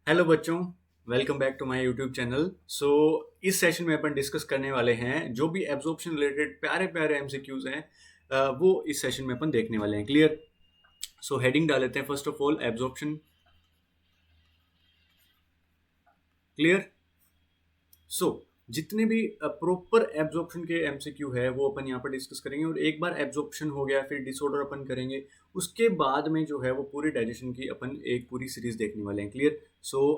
Hello बच्चों, welcome back to my YouTube channel. इस session में अपन डिस्कस करने वाले हैं जो भी एब्जॉर्प्शन रिलेटेड प्यारे प्यारे एमसीक्यूज हैं, वो इस सेशन में अपन देखने वाले हैं। क्लियर? हेडिंग डाल लेते हैं। First of all absorption. Clear? So जितने भी प्रॉपर एब्जॉर्प्शन के एमसीक्यू है वो अपन यहाँ पर डिस्कस करेंगे, और एक बार एब्जॉर्प्शन हो गया फिर डिसऑर्डर अपन करेंगे। उसके बाद में जो है वो पूरी डाइजेशन की अपन एक पूरी सीरीज देखने वाले हैं। क्लियर?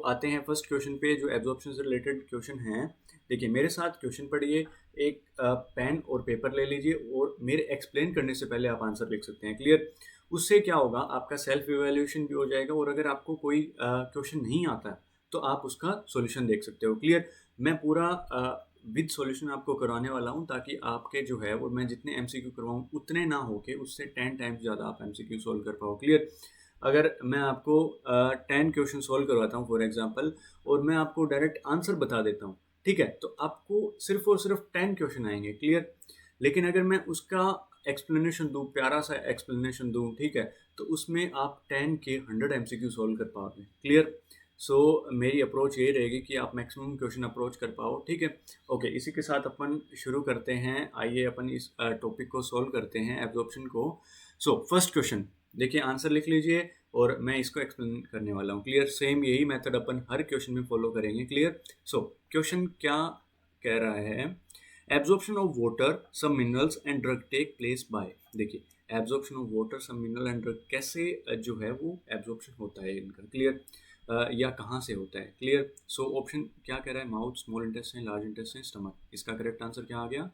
आते हैं फर्स्ट क्वेश्चन पे जो एब्जॉर्प्शन से रिलेटेड क्वेश्चन है। देखिए मेरे साथ क्वेश्चन पढ़िए, एक पेन और पेपर ले लीजिए और मेरे एक्सप्लेन करने से पहले आप आंसर लिख सकते हैं। क्लियर? उससे क्या होगा, आपका सेल्फ इवेल्यूएशन भी हो जाएगा, और अगर आपको कोई क्वेश्चन नहीं आता तो आप उसका सॉल्यूशन देख सकते हो। क्लियर? मैं पूरा विद सॉल्यूशन आपको करवाने वाला हूँ, ताकि आपके जो है वो मैं जितने एमसीक्यू करवाऊँ उतने ना होके उससे 10 टाइम्स ज़्यादा आप एमसीक्यू सॉल्व कर पाओ। क्लियर? अगर मैं आपको 10 क्वेश्चन सॉल्व करवाता हूँ फॉर एग्जांपल, और मैं आपको डायरेक्ट आंसर बता देता हूँ, ठीक है, तो आपको सिर्फ और सिर्फ 10 क्वेश्चन आएंगे। क्लियर? लेकिन अगर मैं उसका एक्सप्लेनेशन दूँ, प्यारा सा एक्सप्लेनेशन दूँ, ठीक है, तो उसमें आप 10 के 100 एमसीक्यू सॉल्व कर पाओगे। क्लियर? मेरी अप्रोच ये रहेगी कि आप मैक्सिमम क्वेश्चन अप्रोच कर पाओ। ठीक है? ओके, इसी के साथ अपन शुरू करते हैं। आइए अपन इस टॉपिक को सॉल्व करते हैं, एब्जॉर्प्शन को। फर्स्ट क्वेश्चन देखिए, आंसर लिख लीजिए और मैं इसको एक्सप्लेन करने वाला हूँ। क्लियर? सेम यही मेथड अपन हर क्वेश्चन में फॉलो करेंगे। क्लियर? क्वेश्चन क्या कह रहा है? Absorption of water, some minerals and drug take place by. देखिए, absorption of water, some mineral and drug कैसे जो है वो एब्जॉर्प्शन होता है इनका। क्लियर? या कहाँ से होता है। क्लियर? ऑप्शन क्या कह रहा है? Mouth, small intestine, large intestine, stomach. इसका करेक्ट आंसर क्या आ गया?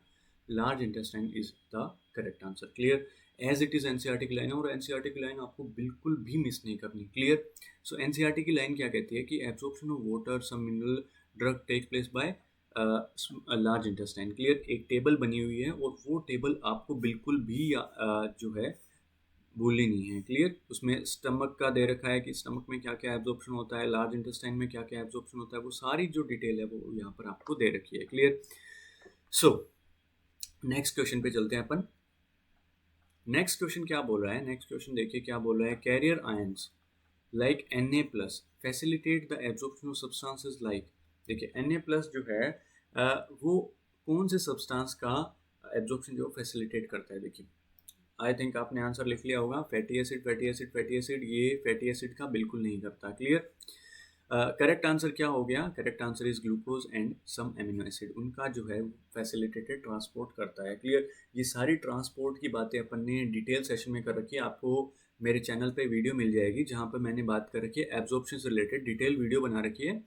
Large intestine is the correct answer. Clear? As it is NCERT की लाइन है, और एनसीईआरटी की लाइन आपको बिल्कुल भी मिस नहीं करनी। क्लियर? एनसीईआरटी की लाइन क्या कहती है कि absorption of water, some mineral, drug take place by large intestine. Clear? एक टेबल बनी हुई है, और वो टेबल आपको बिल्कुल भी जो है भूलनी नहीं है। क्लियर? उसमें स्टमक का दे रखा है कि स्टमक में क्या क्या एब्जॉर्प्शन होता है, लार्ज इंटेस्टाइन में क्या क्या एब्जॉर्प्शन होता है, वो सारी जो डिटेल है वो यहाँ पर आपको दे रखी है। क्लियर? सो नेक्स्ट क्वेश्चन पे चलते हैं अपन। नेक्स्ट क्वेश्चन क्या बोल रहा है? नेक्स्ट क्वेश्चन देखिए क्या बोल रहा है। Carrier ions like Na+ facilitate the absorption of substances like. देखिए Na+ जो है वो कौन से सब्सटेंस का एब्जॉर्प्शन जो फैसिलिटेट करता है। देखिए, आई थिंक आपने आंसर लिख लिया होगा। Fatty acid, fatty acid, fatty acid, ये फैटी एसिड का बिल्कुल नहीं करता। क्लियर? करेक्ट आंसर क्या हो गया? Correct answer is glucose and some amino acid. उनका जो है फैसिलिटेटेड ट्रांसपोर्ट करता है। क्लियर? ये सारी ट्रांसपोर्ट की बातें अपन ने डिटेल सेशन में कर रखी है। आपको मेरे चैनल पे वीडियो मिल जाएगी जहाँ पर मैंने बात कर रखी है एब्जॉर्प्शन से रिलेटेड, डिटेल वीडियो बना रखी है।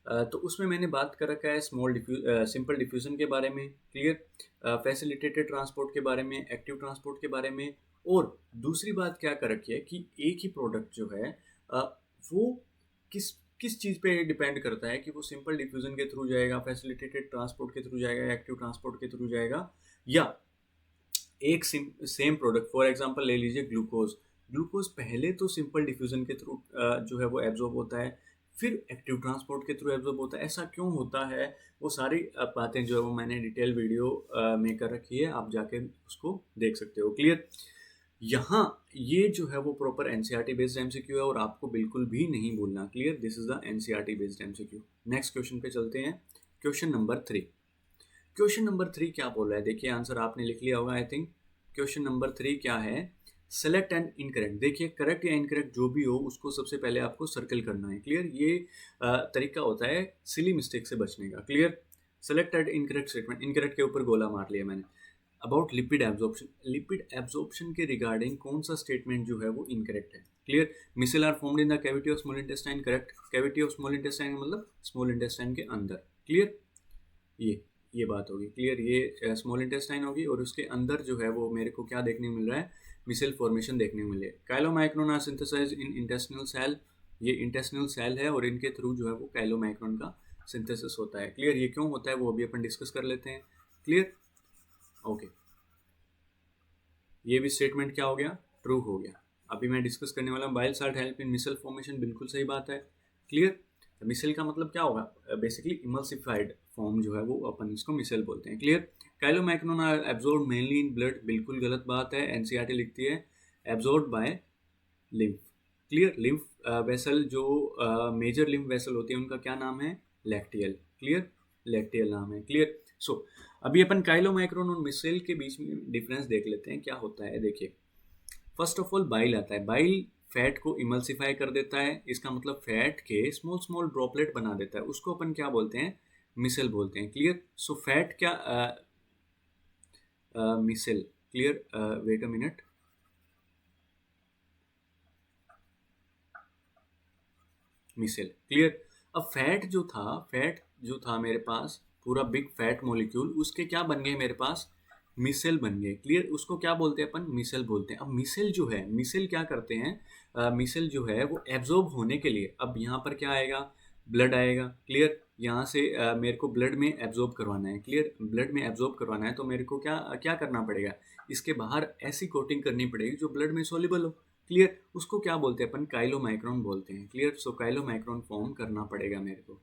तो उसमें मैंने बात कर रखा है सिंपल डिफ्यूज़न के बारे में। क्लियर? फैसिलिटेटेड ट्रांसपोर्ट के बारे में, एक्टिव ट्रांसपोर्ट के बारे में। और दूसरी बात क्या कर रखी है कि एक ही प्रोडक्ट जो है वो किस किस चीज़ पे डिपेंड करता है, कि वो सिंपल डिफ्यूज़न के थ्रू जाएगा, फैसिलिटेटेड ट्रांसपोर्ट के थ्रू जाएगा, एक्टिव ट्रांसपोर्ट के थ्रू जाएगा, या एक सेम प्रोडक्ट। फॉर एग्जांपल ले लीजिए ग्लूकोज। ग्लूकोज पहले तो सिंपल डिफ्यूजन के थ्रू जो है वो एब्जॉर्ब होता है, फिर एक्टिव ट्रांसपोर्ट के थ्रू एब्जॉर्ब होता है। ऐसा क्यों होता है? वो सारी बातें जो है वो मैंने डिटेल वीडियो में कर रखी है, आप जाके उसको देख सकते हो। क्लियर? यहाँ ये जो है वो प्रॉपर एनसीईआरटी बेस्ड एमसीक्यू है, और आपको बिल्कुल भी नहीं भूलना। Clear? This is the NCERT based MCQ. Next question पे चलते हैं। Question number 3। क्वेश्चन नंबर 3 क्या बोल रहा है? देखिए, आंसर आपने लिख लिया होगा आई थिंक। क्वेश्चन नंबर 3 क्या है? Select and incorrect. देखिए, करेक्ट या इनकरेक्ट जो भी हो उसको सबसे पहले आपको सर्कल करना है। क्लियर? ये तरीका होता है सिली मिस्टेक से बचने का। Clear? Select and incorrect statement. Incorrect के ऊपर गोला मार लिया मैंने। About lipid absorption, lipid absorption के रिगार्डिंग कौन सा स्टेटमेंट जो है वो इनकरेक्ट है? Clear? Micelle are formed in the cavity of small intestine. Correct? Cavity of small intestine मतलब स्मॉल इंटेस्टाइन के अंदर। क्लियर? ये बात होगी। क्लियर? ये स्मॉल इंटेस्टाइन होगी, और उसके अंदर जो है वो मेरे को क्या देखने को मिल रहा है? मिसल फॉर्मेशन देखने को मिले। Chylomicron are synthesize in intestinal cell. ये इंटेस्टिनल सेल है, और इनके थ्रू जो है वो काइलोमाइक्रोन का सिंथेसिस होता है। क्लियर? ये क्यों होता है वो अभी अपन डिस्कस कर लेते हैं। क्लियर? ओके, ये भी स्टेटमेंट क्या हो गया? ट्रू हो गया। अभी मैं डिस्कस करने वाला हूँ bile salt help in micelle formation. बिल्कुल सही बात है। क्लियर? मिसल का मतलब क्या होगा? बेसिकली इमल्सिफाइड फॉर्म जो है वो अपन इसको मिसल बोलते हैं। Clear? Chylomicron are absorb mainly in blood. बिल्कुल गलत बात है। एनसीईआरटी लिखती है absorb by lymph. Clear. Lymph vessel जो मेजर लिम्फ वेसल होती है उनका क्या नाम है? लैक्टियल। क्लियर, लैक्टियल नाम है। क्लियर। सो अभी अपन काइलोमाइक्रोन और मिसेल के बीच में डिफरेंस देख लेते हैं क्या होता है। देखिए, फर्स्ट ऑफ ऑल बाइल आता है। बाइल फैट को इमल्सिफाई कर देता है, इसका मतलब फैट के स्मॉल स्मॉल ड्रॉपलेट बना देता है, उसको अपन क्या बोलते हैं? मिसेल बोलते हैं। क्लियर। सो फैट क्या micelle. Clear, wait a minute. Micelle. Clear. अब फैट जो था मेरे पास, पूरा बिग फैट मॉलिक्यूल, उसके क्या बन गए मेरे पास? मिसेल बन गए। क्लियर। उसको क्या बोलते हैं अपन? मिसेल बोलते हैं। अब मिसेल जो है, मिसेल क्या करते हैं? मिसेल जो है वो एब्जॉर्ब होने के लिए, अब यहाँ पर क्या आएगा? ब्लड आएगा। क्लियर। यहाँ से मेरे को ब्लड में एब्जॉर्ब करवाना है। क्लियर। ब्लड में एब्जॉर्ब करवाना है तो मेरे को क्या क्या करना पड़ेगा? इसके बाहर ऐसी कोटिंग करनी पड़ेगी जो ब्लड में सॉल्युबल हो। क्लियर। उसको क्या बोलते हैं अपन? काइलोमाइक्रोन बोलते हैं। क्लियर। सो काइलोमाइक्रोन फॉर्म करना पड़ेगा मेरे को।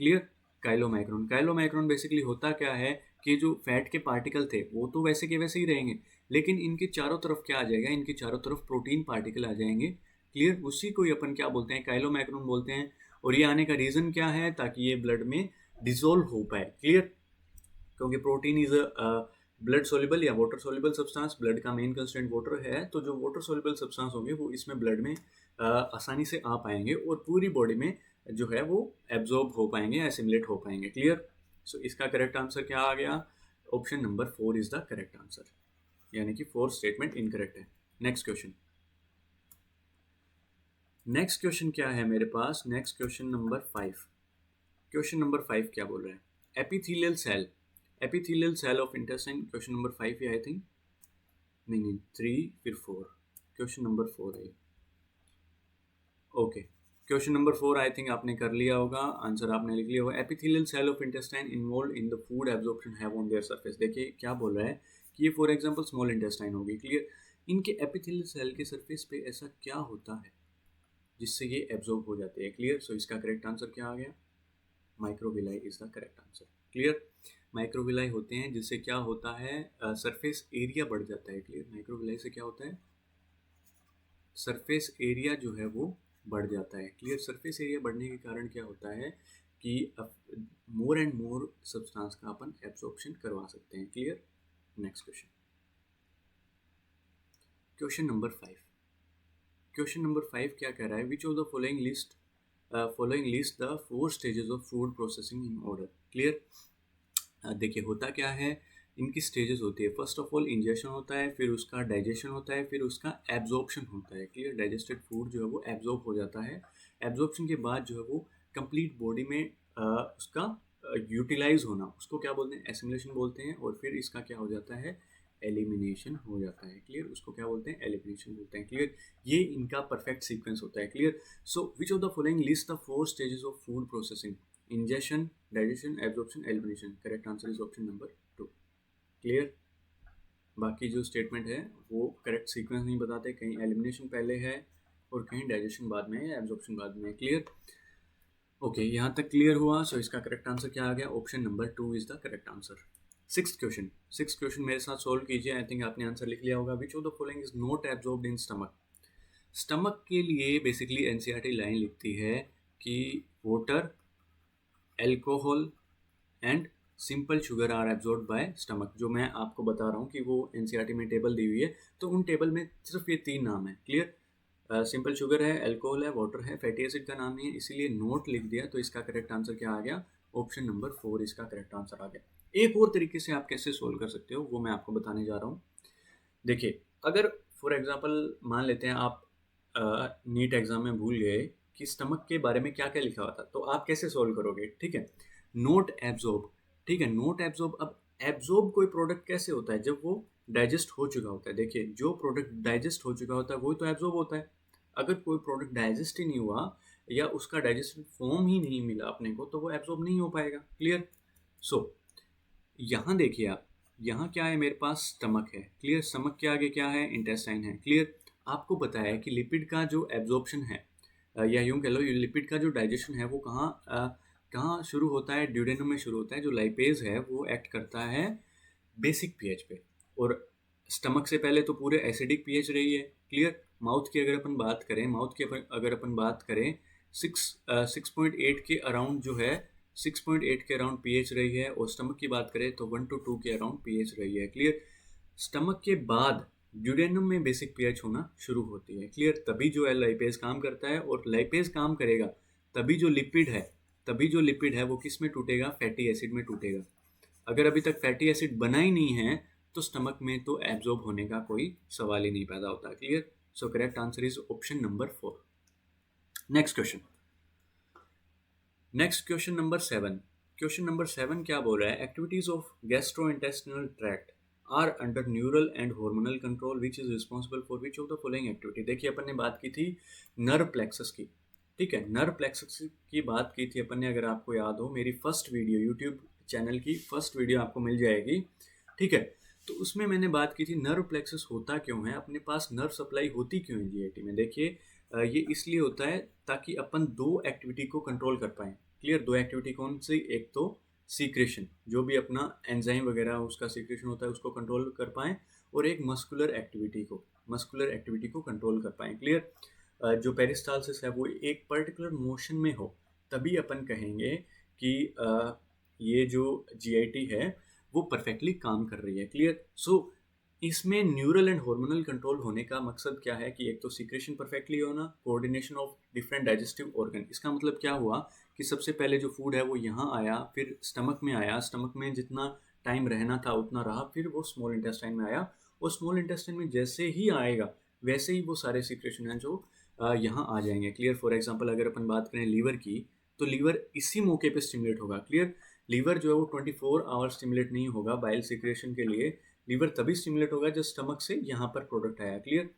क्लियर। काइलोमाइक्रोन बेसिकली होता क्या है कि जो फैट के पार्टिकल थे वो तो वैसे के वैसे ही रहेंगे, लेकिन इनके चारों तरफ क्या आ जाएगा? इनके चारों तरफ प्रोटीन पार्टिकल आ जाएंगे। क्लियर। उसी को ही अपन क्या बोलते हैं? काइलोमाइक्रोन बोलते हैं। और ये आने का रीज़न क्या है? ताकि ये ब्लड में डिजोल्व हो पाए। क्लियर। क्योंकि प्रोटीन इज ब्लड सोल्यूबल या वाटर सोल्यूबल सब्सटेंस, ब्लड का मेन कंस्टेंट वाटर है, तो जो वाटर सोल्यूबल सब्सटेंस होंगे वो इसमें ब्लड में आसानी से आ पाएंगे और पूरी बॉडी में जो है वो एब्जॉर्ब हो पाएंगे, एसिमिलेट हो पाएंगे। क्लियर। सो इसका करेक्ट आंसर क्या आ गया? Option number 4 is the correct answer, यानी कि 4 स्टेटमेंट इनकरेक्ट है। Next question. नेक्स्ट क्वेश्चन क्या है मेरे पास? Next question number 5। Question number 5 क्या बोल रहा है? Epithelial cell, epithelial cell of intestine. Question number 5 है आई थिंक। नहीं, 3 फिर 4। क्वेश्चन नंबर 4 है। Okay, question number 4 I think आपने कर लिया होगा, आंसर आपने लिख लिया होगा। Epithelial cell of intestine involve in the food absorption have on their surface. देखिए क्या बोल रहा है कि ये फॉर एग्जांपल स्मॉल इंटेस्टाइन होगी। क्लियर। इनके एपिथेलियल सेल के सरफेस पे ऐसा क्या होता है जिससे ये एब्जॉर्ब हो जाते हैं? क्लियर। सो इसका करेक्ट आंसर क्या आ गया? Microvilli is the correct answer. Clear. Microvilli होते हैं जिससे क्या होता है? सरफेस एरिया बढ़ जाता है। क्लियर। माइक्रोविलाई से क्या होता है? सरफेस एरिया जो है वो बढ़ जाता है। क्लियर। सरफेस एरिया बढ़ने के कारण क्या होता है कि मोर एंड मोर सब्सटेंस का अपन एब्जॉर्प्शन करवा सकते हैं। Clear. Next question. Question number 5। Question number 5 क्या कह रहा है? Which of the following list the 4 stages of food processing in order. Clear. देखिए होता क्या है, इनकी स्टेजेस होती है। फर्स्ट ऑफ ऑल इंजेक्शन होता है, फिर उसका डाइजेशन होता है, फिर उसका एब्जॉर्प्शन होता है। क्लियर। डाइजेस्टेड फूड जो है वो एब्जॉर्ब हो जाता है। एब्जॉर्प्शन के बाद जो है वो कंप्लीट बॉडी में उसका यूटिलाइज होना, उसको क्या बोलते हैं? एसिमिलेशन बोलते हैं। और फिर इसका क्या हो जाता है? एलिमिनेशन हो जाता है। क्लियर। उसको क्या बोलते हैं? एलिमिनेशन बोलते हैं। क्लियर। ये इनका परफेक्ट सीक्वेंस होता है। Clear. So which of the following list the 4 stages of food processing? Injection, digestion, absorption, elimination. Correct answer is option number 2। Clear. बाकी जो स्टेटमेंट है वो करेक्ट सीक्वेंस नहीं बताते, कहीं एलिमिनेशन पहले है और कहीं डाइजेशन बाद में है या एब्जॉर्प्शन बाद में है। क्लियर। ओके, यहाँ तक क्लियर हुआ। सो इसका करेक्ट आंसर क्या आ गया? Option number 2 is the correct answer. Six question मेरे साथ सोल्व कीजिए। आई थिंक आपने आंसर लिख लिया होगा। Which of the following is not absorbed in stomach? Stomach के लिए बेसिकली एनसीईआरटी लाइन लिखती है कि water, alcohol and simple sugar are absorb by stomach. जो मैं आपको बता रहा हूँ कि वो एनसीईआरटी में टेबल दी हुई है, तो उन टेबल में सिर्फ ये 3 नाम है। क्लियर। सिंपल शुगर है, एल्कोहल है, वाटर है, फैटी एसिड का नाम नहीं है, इसीलिए नोट लिख दिया। तो इसका करेक्ट आंसर क्या आ गया? ऑप्शन नंबर 4 इसका करेक्ट आंसर आ गया। एक और तरीके से आप कैसे सोल्व कर सकते हो वो मैं आपको बताने जा रहा हूँ। देखिए, अगर फॉर एग्जांपल मान लेते हैं आप नीट एग्जाम में भूल गए कि स्टमक के बारे में क्या क्या लिखा हुआ था, तो आप कैसे सोल्व करोगे? ठीक है। Note absorb. ठीक है, नोट एब्जॉर्ब। अब एब्जॉर्ब कोई प्रोडक्ट कैसे होता है? जब वो डाइजेस्ट हो चुका होता है। देखिए, जो प्रोडक्ट डाइजेस्ट हो चुका होता है वो तो एब्जॉर्ब होता है। अगर कोई प्रोडक्ट डाइजेस्ट ही नहीं हुआ या उसका डाइजेस्टिव फॉर्म ही नहीं मिला अपने को, तो वो एब्जॉर्ब नहीं हो पाएगा। क्लियर। सो यहाँ देखिए आप, यहाँ क्या है मेरे पास? स्टमक है। क्लियर। स्टमक के आगे क्या है? इंटेस्टाइन है। क्लियर। आपको पता है कि लिपिड का जो एब्जॉर्प्शन है या यूँ कह लो लिपिड का जो डाइजेशन है वो कहाँ शुरू होता है? ड्यूडेनम में शुरू होता है। जो लाइपेज है वो एक्ट करता है बेसिक पीएच पे, और स्टमक से पहले तो पूरे एसिडिक पीएच रही है। क्लियर। माउथ की अगर अपन बात करें, अगर अपन बात करें 6.8 के अराउंड जो है, 6.8 के अराउंड पीएच रही है, और स्टमक की बात करें तो 1 to 2 के अराउंड पीएच रही है। क्लियर। स्टमक के बाद ड्यूडेनम में बेसिक पीएच होना शुरू होती है। क्लियर। तभी जो है लाइपेज काम करता है, और लाइपेज काम करेगा तभी जो लिपिड है वो किस में टूटेगा, फैटी एसिड में टूटेगा। अगर अभी तक फैटी एसिड बना ही नहीं है तो स्टमक में तो एब्जॉर्ब होने का कोई सवाल ही नहीं पैदा होता। Clear. So correct answer is option number 4। Next question number 7। Question number 7 क्या बोल रहा है, activities of gastrointestinal tract are under neural and hormonal control which is responsible for which of the following activity. देखिए अपन ने बात की थी नर्व प्लेक्सस की, ठीक है, नर्व प्लेक्सस की बात की थी अपन ने, अगर आपको याद हो मेरी फर्स्ट वीडियो यूट्यूब चैनल की फर्स्ट वीडियो आपको मिल जाएगी, ठीक है। तो उसमें मैंने बात की थी नर्व प्लेक्सस होता क्यों है, अपने पास नर्व सप्लाई होती क्यों है जीआईटी में। देखिए ये इसलिए होता है ताकि अपन दो एक्टिविटी को कंट्रोल कर पाएँ। क्लियर। दो एक्टिविटी कौन सी, एक तो सीक्रेशन, जो भी अपना एंजाइम वगैरह उसका सीक्रेशन होता है उसको कंट्रोल कर पाएँ, और एक मस्कुलर एक्टिविटी को कंट्रोल कर पाएँ। क्लियर। जो पेरिस्टालसिस है वो एक पर्टिकुलर मोशन में हो, तभी अपन कहेंगे कि ये जो जीआईटी है वो परफेक्टली काम कर रही है। क्लियर। सो इसमें न्यूरल एंड हार्मोनल कंट्रोल होने का मकसद क्या है कि एक तो सीक्रेशन परफेक्टली होना, coordination of different digestive organ. इसका मतलब क्या हुआ कि सबसे पहले जो फूड है वो यहाँ आया, फिर स्टमक में आया, स्टमक में जितना टाइम रहना था उतना रहा, फिर वो स्मॉल इंटेस्टाइन में आया, और स्मॉल इंटेस्टाइन में जैसे ही आएगा वैसे ही वो सारे सीक्रेशन हैं जो यहाँ आ जाएंगे। क्लियर। फॉर एग्जाम्पल अगर अपन बात करें लीवर की, तो लीवर इसी मौके पे स्टिमुलेट होगा। क्लियर। लीवर जो है वो 24 आवर स्टिमुलेट नहीं होगा बाइल सीक्रेशन के लिए, लीवर तभी स्टिमुलेट होगा जब स्टमक से यहाँ पर प्रोडक्ट आया। क्लियर।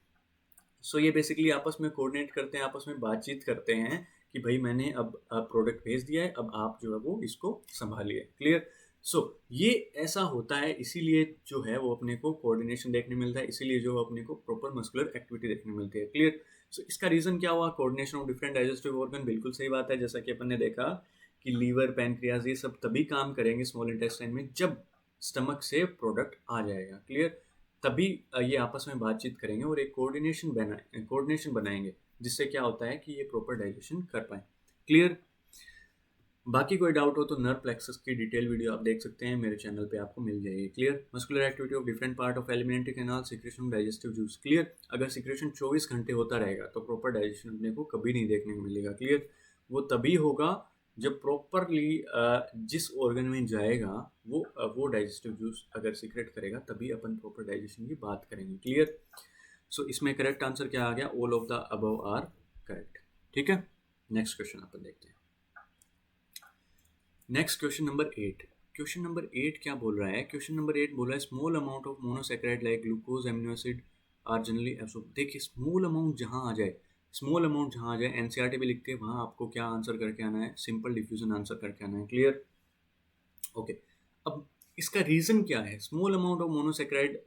सो ये बेसिकली आपस में कोऑर्डिनेट करते हैं, आपस में बातचीत करते हैं कि भाई मैंने अब प्रोडक्ट भेज दिया है, अब आप जो है वो इसको संभालिए। क्लियर। सो ये ऐसा होता है, इसीलिए जो है वो अपने को कोऑर्डिनेशन देखने मिलता है, इसीलिए जो अपने को प्रॉपर मस्कुलर एक्टिविटी देखने मिलती है। क्लियर। सो इसका रीज़न क्या हुआ, coordination of different digestive organ. बिल्कुल सही बात है, जैसा कि अपन ने देखा कि लीवर, पैनक्रियाज ये सब तभी काम करेंगे स्मॉल इंटेस्टाइन में जब स्टमक से प्रोडक्ट आ जाएगा। क्लियर। तभी ये आपस में बातचीत करेंगे और एक कोऑर्डिनेशन बनाएंगे, जिससे क्या होता है कि ये प्रॉपर डाइजेशन कर पाए। क्लियर। बाकी कोई डाउट हो तो नर्व प्लेक्सस की डिटेल वीडियो आप देख सकते हैं, मेरे चैनल पे आपको मिल जाएगी। Clear. Muscular activity of different part of alimentary canal, secretion, digestive juice. Clear. अगर सीक्रेशन 24 घंटे होता रहेगा तो प्रॉपर डाइजेशन अपने को कभी नहीं देखने को मिलेगा। क्लियर। वो तभी होगा जब प्रॉपरली जिस ऑर्गन में जाएगा वो डाइजेस्टिव जूस अगर सीक्रेट करेगा, तभी अपन प्रॉपर डाइजेशन की बात करेंगे। क्लियर। सो इसमें करेक्ट आंसर क्या आ गया, all of the above are correct. ठीक है। नेक्स्ट क्वेश्चन अपन देखते हैं। Next question number 8। Question number 8 क्या बोल रहा है, क्वेश्चन नंबर 8 बोल रहा है small amount of monosaccharide like glucose, amino acid are generally absorb. देखिए स्मॉल अमाउंट जहाँ आ जाए, एनसीईआरटी भी लिखते हैं, वहाँ आपको क्या आंसर करके आना है, सिंपल डिफ्यूजन आंसर करके आना है। क्लियर। ओके। अब इसका रीज़न क्या है, स्मॉल अमाउंट ऑफ मोनोसैकेराइड,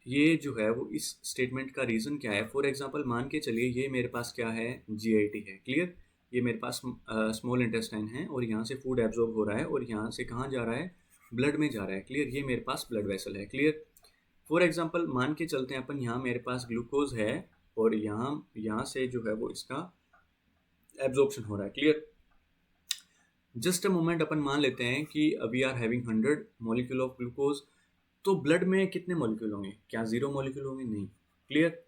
ये जो है वो इस स्टेटमेंट का रीज़न क्या है। फॉर एग्जांपल मान के चलिए ये मेरे पास क्या है, जीआईटी है। क्लियर। ये मेरे पास स्मॉल इंटेस्टाइन है, और यहाँ से फूड एब्जॉर्ब हो रहा है, और यहाँ से कहाँ जा रहा है, ब्लड में जा रहा है। क्लियर। ये मेरे पास ब्लड वेसल है। क्लियर। फॉर एग्जांपल मान के चलते हैं अपन, यहाँ मेरे पास ग्लूकोज है, और यहाँ से जो है वो इसका एब्जॉर्प्शन हो रहा है। क्लियर। जस्ट अ मोमेंट, अपन मान लेते हैं कि we are having 100 molecule of glucose, तो ब्लड में कितने मॉलिक्यूल होंगे, क्या 0 मॉलिक्यूल होंगे, नहीं। क्लियर।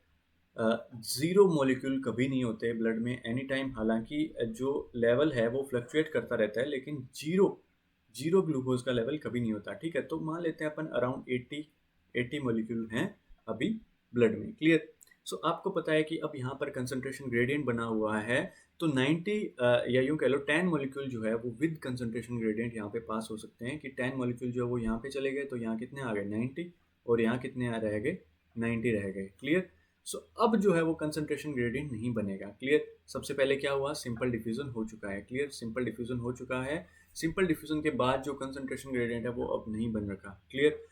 0 मॉलिक्यूल कभी नहीं होते ब्लड में एनी टाइम, हालांकि जो लेवल है वो फ्लक्चुएट करता रहता है, लेकिन जीरो ग्लूकोज का लेवल कभी नहीं होता। ठीक है। तो मान लेते हैं अपन अराउंड 80 मॉलिक्यूल हैं अभी ब्लड में। क्लियर। सो आपको पता है कि अब यहाँ पर कंसंट्रेशन ग्रेडियंट बना हुआ है, तो 90 या यूँ कह लो 10 मॉलिक्यूल जो है वो विद कंसंट्रेशन ग्रेडियंट यहाँ पे पास हो सकते हैं, कि 10 मॉलिक्यूल जो है वो यहाँ पे चले गए, तो यहाँ कितने आ गए 90, और यहाँ कितने रह गए 90 रह गए। क्लियर। सो अब जो है वो कंसंट्रेशन ग्रेडियंट नहीं बनेगा। क्लियर। सबसे पहले क्या हुआ, सिंपल डिफ्यूजन हो चुका है। क्लियर। सिंपल डिफ्यूजन हो चुका है, सिंपल डिफ्यूजन के बाद जो कंसंट्रेशन ग्रेडियंट है वो अब नहीं बन रखा। क्लियर।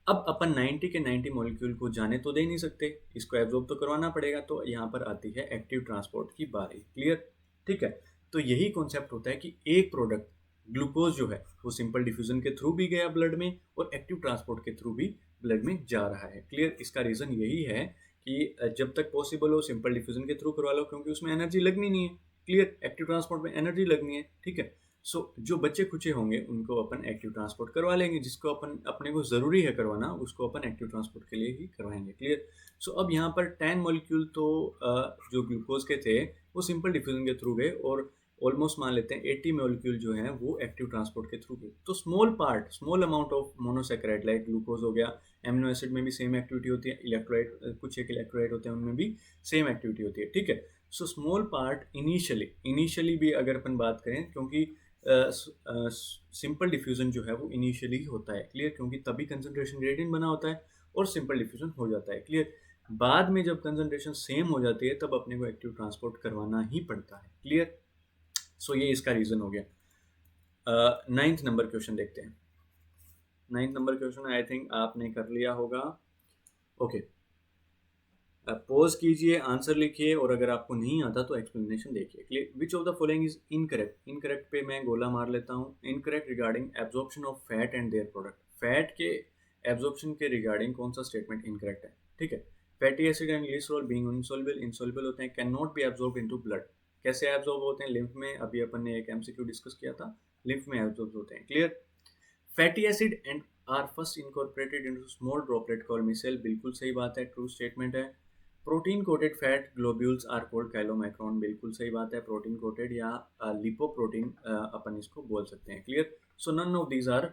अब अपन 90 के 90 मॉलिक्यूल को जाने तो दे नहीं सकते, इसको एब्जॉर्ब तो करवाना पड़ेगा, तो यहाँ पर आती है एक्टिव ट्रांसपोर्ट की बारी। क्लियर। ठीक है। तो यही कॉन्सेप्ट होता है कि एक प्रोडक्ट ग्लूकोज जो है वो सिंपल डिफ्यूजन के थ्रू भी गया ब्लड में, और एक्टिव ट्रांसपोर्ट के थ्रू भी ब्लड में जा रहा है। क्लियर। इसका रीज़न यही है कि जब तक पॉसिबल हो सिंपल डिफ्यूजन के थ्रू करवा लो, क्योंकि उसमें एनर्जी लगनी नहीं है। क्लियर, एक्टिव ट्रांसपोर्ट में एनर्जी लगनी है, ठीक है। सो जो बच्चे खुचे होंगे उनको अपन एक्टिव ट्रांसपोर्ट करवा लेंगे, जिसको अपन अपने को ज़रूरी है करवाना उसको अपन एक्टिव ट्रांसपोर्ट के लिए ही करवाएंगे। क्लियर। सो अब यहाँ पर 10 मॉलिक्यूल तो जो ग्लूकोज के थे वो सिंपल डिफ्यूजन के थ्रू गए, और ऑलमोस्ट मान लेते हैं 80 मॉलिक्यूल जो हैं वो एक्टिव ट्रांसपोर्ट के थ्रू गए। तो small amount of monosaccharide like glucose हो गया, एमिनो एसिड में भी सेम एक्टिविटी होती है, इलेक्ट्रोलाइट कुछ एक इलेक्ट्रोलाइट होते हैं उनमें भी सेम एक्टिविटी होती है, ठीक है। सो स्मॉल पार्ट इनिशियली भी अगर अपन बात करें, क्योंकि सिंपल डिफ्यूजन जो है वो इनिशियली होता है। क्लियर, क्योंकि तभी कंसंट्रेशन ग्रेडियंट बना होता है और सिंपल डिफ्यूजन हो जाता है। क्लियर, बाद में जब कंसंट्रेशन सेम हो जाती है तब अपने को एक्टिव ट्रांसपोर्ट करवाना ही पड़ता है। क्लियर। सो ये इसका रीज़न हो गया। 9th नंबर क्वेश्चन देखते हैं। 9th number question I think आपने कर लिया होगा। ओके, पॉज कीजिए, आंसर लिखिए, और अगर आपको नहीं आता तो एक्सप्लेनेशन देखिए। Clear, which of the following is incorrect. Incorrect पे मैं गोला मार लेता हूँ। Incorrect regarding absorption of fat and their product. Fat के एब्जॉर्प्शन के रिगार्डिंग कौन सा स्टेटमेंट इनकरेक्ट है, ठीक है। Fatty acid and glycerol being insoluble होते हैं, can not be absorb into blood. कैसे एब्जॉर्ब होते हैं, लिम्फ में। अभी अपन ने एक एमसीक्यू डिस्कस किया था, लिम्फ में एब्जॉर्ब होते हैं। Clear. Fatty acid and are first incorporated into small droplet called micelle. बिल्कुल सही बात है, ट्रू स्टेटमेंट है। Protein coated fat globules are called chylomicron. बिल्कुल सही बात है, प्रोटीन कोटेड या लिपोप्रोटीन अपन इसको बोल सकते हैं। Clear. So none of these are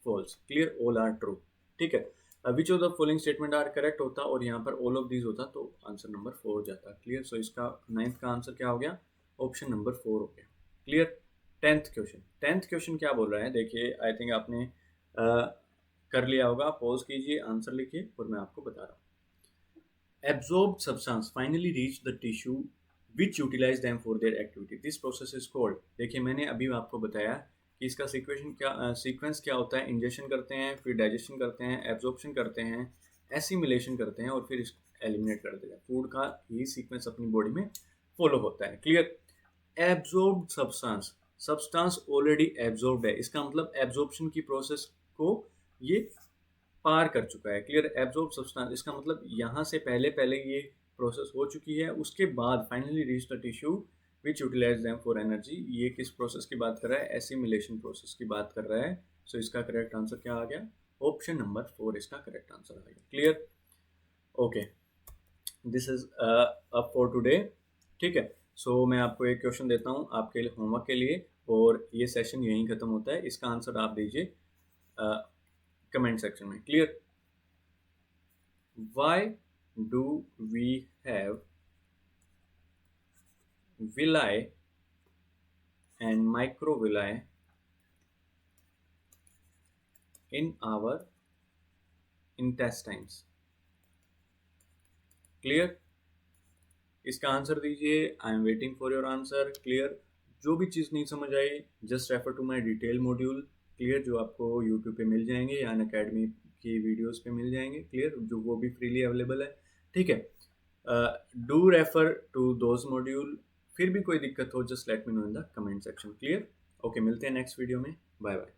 false. Clear, all are true, ठीक है। Which of the following statement are correct होता और यहाँ पर ऑल ऑफ दीज होता तो आंसर नंबर 4 जाता। क्लियर। सो इसका 9th का आंसर क्या हो गया, ऑप्शन नंबर 4 हो गया। क्लियर। 10th क्वेश्चन क्या बोल रहा है देखिए, आई थिंक आपने कर लिया होगा। पॉज कीजिए, आंसर लिखिए, और मैं आपको बता रहा हूँ। Absorbed substance finally reach the tissue which utilize them for their activity. This process is called। देखिए मैंने अभी आपको बताया कि इसका सीक्वेंस क्या होता है। इंजेक्शन करते हैं, फिर डाइजेशन करते हैं, एब्जॉर्प्शन करते हैं, एसिमिलेशन करते हैं, और फिर एलिमिनेट कर देते हैं। फूड का ही सीक्वेंस अपनी बॉडी में फॉलो होता है। Clear. Absorbed substance already absorbed है, इसका मतलब एब्जॉर्प्शन की प्रोसेस को ये पार कर चुका है। क्लियर। एब्जॉर्ब सब्सटेंस, इसका मतलब यहाँ से पहले ये प्रोसेस हो चुकी है, उसके बाद finally reach the tissue which utilize them for energy. ये किस प्रोसेस की बात कर रहा है, एसिमिलेशन प्रोसेस की बात कर रहा है। सो इसका करेक्ट आंसर क्या आ गया, ऑप्शन नंबर 4 इसका करेक्ट आंसर आ गया। Clear. Okay, this is up for today, ठीक है। सो मैं आपको एक क्वेश्चन देता हूँ आपके होमवर्क के लिए, और ये सेशन यहीं खत्म होता है। इसका आंसर आप दीजिए कमेंट सेक्शन में। Clear. Why do we have villi and microvilli in our intestines? Clear, इसका आंसर दीजिए। I am waiting for your answer. Clear, जो भी चीज़ नहीं समझ आई just refer to my detail module. Clear, जो आपको यूट्यूब पे मिल जाएंगे या अनअकैडमी की वीडियोस पे मिल जाएंगे। क्लियर, जो वो भी फ्रीली अवेलेबल है, ठीक है। Do refer to those module. फिर भी कोई दिक्कत हो just let me know in the comment section. Clear. Okay, मिलते हैं नेक्स्ट वीडियो में। Bye bye.